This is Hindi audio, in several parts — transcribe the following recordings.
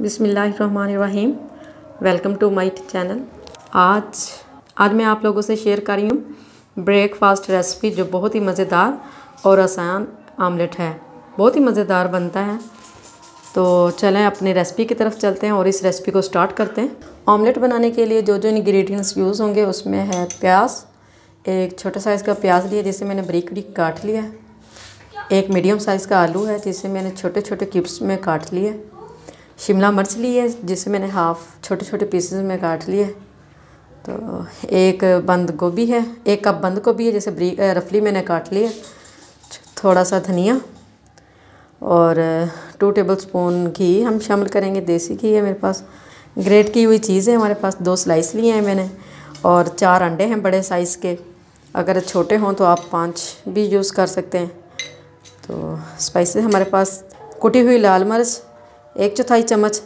बिस्मिल्लाहिर्रहमानिर्रहीम। Welcome to my channel. आज मैं आप लोगों से शेयर कर रही हूँ ब्रेकफास्ट रेसिपी जो बहुत ही मज़ेदार और आसान आमलेट है। बहुत ही मज़ेदार बनता है। तो चलें अपनी रेसिपी की तरफ चलते हैं और इस रेसिपी को स्टार्ट करते हैं। ऑमलेट बनाने के लिए जो जो इंग्रेडिएंट्स यूज़ होंगे उसमें है प्याज, एक छोटा साइज़ का प्याज लिया जिसे मैंने बारीक बारीक काट लिया है। एक मीडियम साइज़ का आलू है जिसे मैंने छोटे छोटे क्यूब्स में काट लिया। शिमला मिर्च ली है जिसे मैंने हाफ़ छोटे छोटे पीसेस में काट लिया। तो एक बंद गोभी है, 1 कप बंद गोभी है जिसे रफली मैंने काट लिया। थोड़ा सा धनिया और 2 टेबलस्पून घी हम शामिल करेंगे। देसी घी है मेरे पास। ग्रेट की हुई चीज़ है हमारे पास। 2 स्लाइस लिए हैं मैंने और 4 अंडे हैं बड़े साइज़ के। अगर छोटे हों तो आप 5 भी यूज़ कर सकते हैं। तो स्पाइसेस हमारे पास कुटी हुई लाल मिर्च 1/4 चम्मच,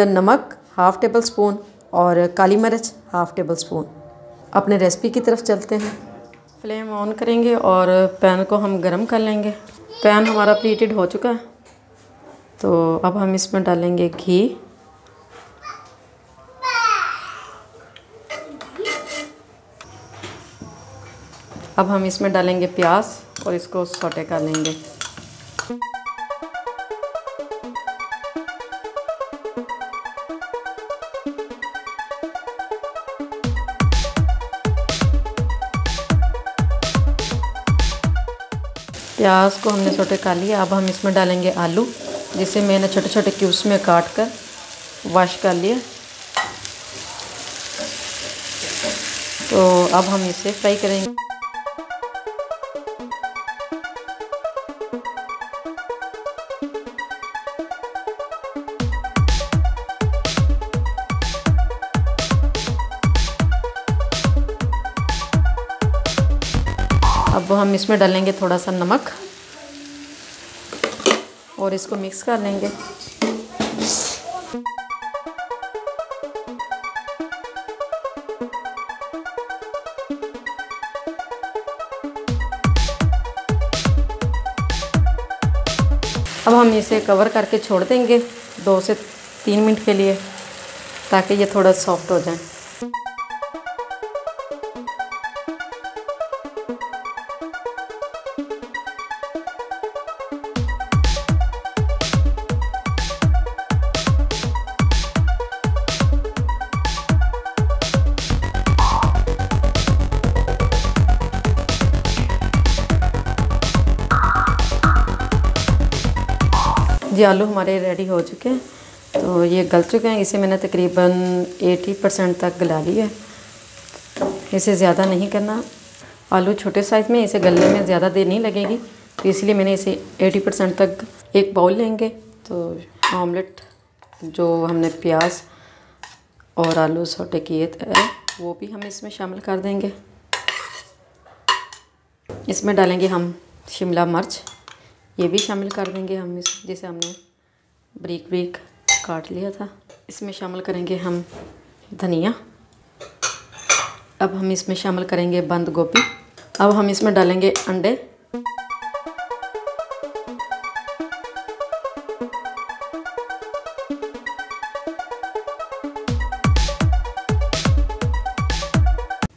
नमक 1/2 टेबल स्पून और काली मिर्च 1/2 टेबल स्पून। अपने रेसिपी की तरफ चलते हैं। फ्लेम ऑन करेंगे और पैन को हम गरम कर लेंगे। पैन हमारा प्रीहीटेड हो चुका है। तो अब हम इसमें डालेंगे घी। अब हम इसमें डालेंगे प्याज और इसको सौटे कर लेंगे। प्याज को हमने सौटे कर लिया। अब हम इसमें डालेंगे आलू जिसे मैंने छोटे छोटे क्यूब्स में काट कर वॉश कर लिया। तो अब हम इसे फ्राई करेंगे। अब हम इसमें डालेंगे थोड़ा सा नमक और इसको मिक्स कर लेंगे। अब हम इसे कवर करके छोड़ देंगे 2 से 3 मिनट के लिए ताकि ये थोड़ा सॉफ्ट हो जाए। जी आलू हमारे रेडी हो चुके हैं। तो ये गल चुके हैं। इसे मैंने तकरीबन 80% तक गला लिया है। इसे ज़्यादा नहीं करना। आलू छोटे साइज़ में, इसे गलने में ज़्यादा देर नहीं लगेगी। तो इसलिए मैंने इसे 80% तक एक बाउल लेंगे। तो ऑमलेट जो हमने प्याज और आलू सौटे किए थे वो भी हम इसमें शामिल कर देंगे। इसमें डालेंगे हम शिमला मिर्च, ये भी शामिल कर देंगे हम जिसे हमने बारीक बारीक काट लिया था। इसमें शामिल करेंगे हम धनिया। अब हम इसमें शामिल करेंगे बंद गोभी। अब हम इसमें डालेंगे अंडे।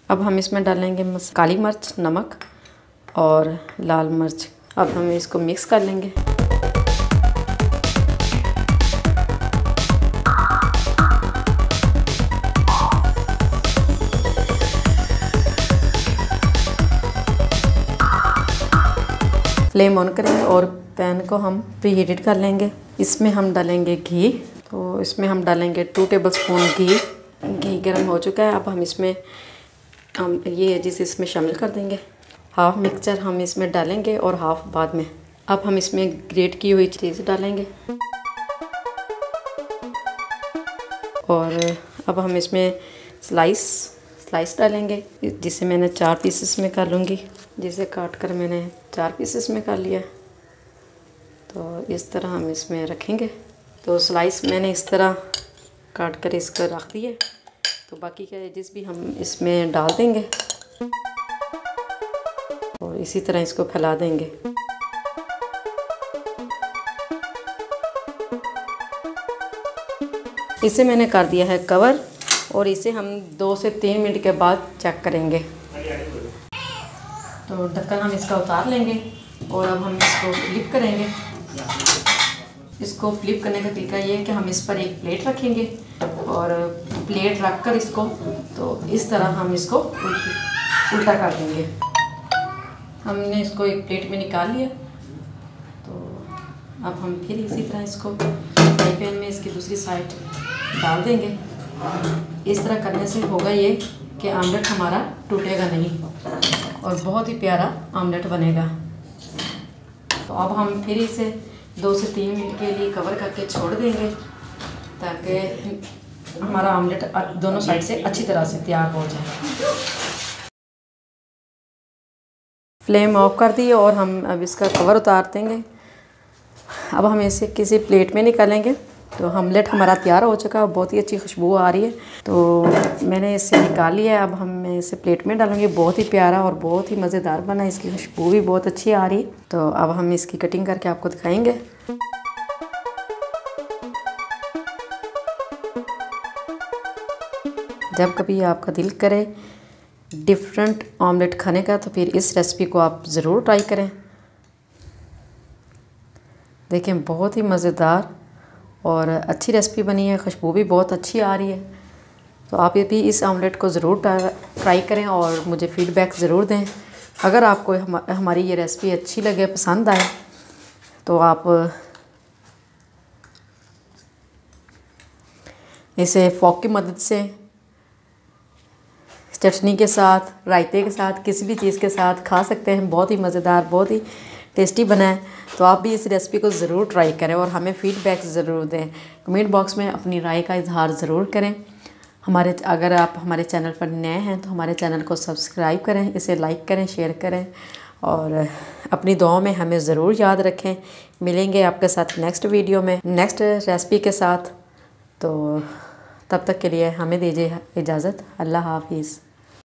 अब हम इसमें डालेंगे काली मिर्च, नमक और लाल मिर्च। अब हम इसको मिक्स कर लेंगे। फ्लेम ऑन करेंगे और पैन को हम प्रीहीटेड कर लेंगे। इसमें हम डालेंगे घी। तो इसमें हम डालेंगे 2 टेबलस्पून घी। घी गर्म हो चुका है। अब हम इसमें ये जिसे इसमें शामिल कर देंगे। हाफ़ मिक्सचर हम इसमें डालेंगे और हाफ़ बाद में। अब हम इसमें ग्रेट की हुई चीज़ डालेंगे और अब हम इसमें स्लाइस डालेंगे जिसे मैंने 4 पीसेस में कर लूँगी। जिसे काट कर मैंने 4 पीसेस में कर लिया। तो इस तरह हम इसमें रखेंगे। तो स्लाइस मैंने इस तरह काट कर इसको रख दिए। तो बाकी के एजेस भी हम इसमें डाल देंगे और इसी तरह इसको फैला देंगे। इसे मैंने कर दिया है कवर और इसे हम 2 से 3 मिनट के बाद चेक करेंगे। तो ढक्कन हम इसका उतार लेंगे और अब हम इसको फ्लिप करेंगे। इसको फ्लिप करने का तरीका ये है कि हम इस पर एक प्लेट रखेंगे और प्लेट रख कर इसको तो इस तरह हम इसको उल्टा कर देंगे। हमने इसको एक प्लेट में निकाल लिया। तो अब हम फिर इसी तरह इसको फ्राई पैन में इसकी दूसरी साइड डाल देंगे। इस तरह करने से होगा ये कि आमलेट हमारा टूटेगा नहीं और बहुत ही प्यारा आमलेट बनेगा। तो अब हम फिर इसे 2 से 3 मिनट के लिए कवर करके छोड़ देंगे ताकि हमारा आमलेट दोनों साइड से अच्छी तरह से तैयार हो जाए। फ्लेम ऑफ कर दी और हम अब इसका कवर उतार देंगे। अब हम इसे किसी प्लेट में निकालेंगे। तो आमलेट हमारा तैयार हो चुका है, बहुत ही अच्छी खुशबू आ रही है। तो मैंने इसे निकाल लिया है। अब हम इसे प्लेट में डालेंगे। बहुत ही प्यारा और बहुत ही मज़ेदार बना है, इसकी खुशबू भी बहुत अच्छी आ रही है। तो अब हम इसकी कटिंग करके आपको दिखाएंगे। जब कभी आपका दिल करे डिफरेंट ऑमलेट खाने का तो फिर इस रेसिपी को आप ज़रूर ट्राई करें। देखें बहुत ही मज़ेदार और अच्छी रेसिपी बनी है, खुशबू भी बहुत अच्छी आ रही है। तो आप ये भी इस ऑमलेट को ज़रूर ट्राई करें और मुझे फ़ीडबैक ज़रूर दें। अगर आपको हमारी ये रेसिपी अच्छी लगे, पसंद आए तो आप इसे फोक की मदद से चटनी के साथ, रायते के साथ, किसी भी चीज़ के साथ खा सकते हैं। बहुत ही मज़ेदार, बहुत ही टेस्टी बना है। तो आप भी इस रेसिपी को ज़रूर ट्राई करें और हमें फ़ीडबैक ज़रूर दें। कमेंट बॉक्स में अपनी राय का इजहार ज़रूर करें। अगर आप हमारे चैनल पर नए हैं तो हमारे चैनल को सब्सक्राइब करें, इसे लाइक करें, शेयर करें और अपनी दुआओं में हमें ज़रूर याद रखें। मिलेंगे आपके साथ नेक्स्ट वीडियो में नेक्स्ट रेसिपी के साथ। तो तब तक के लिए हमें दीजिए इजाज़त। अल्लाह हाफिज़।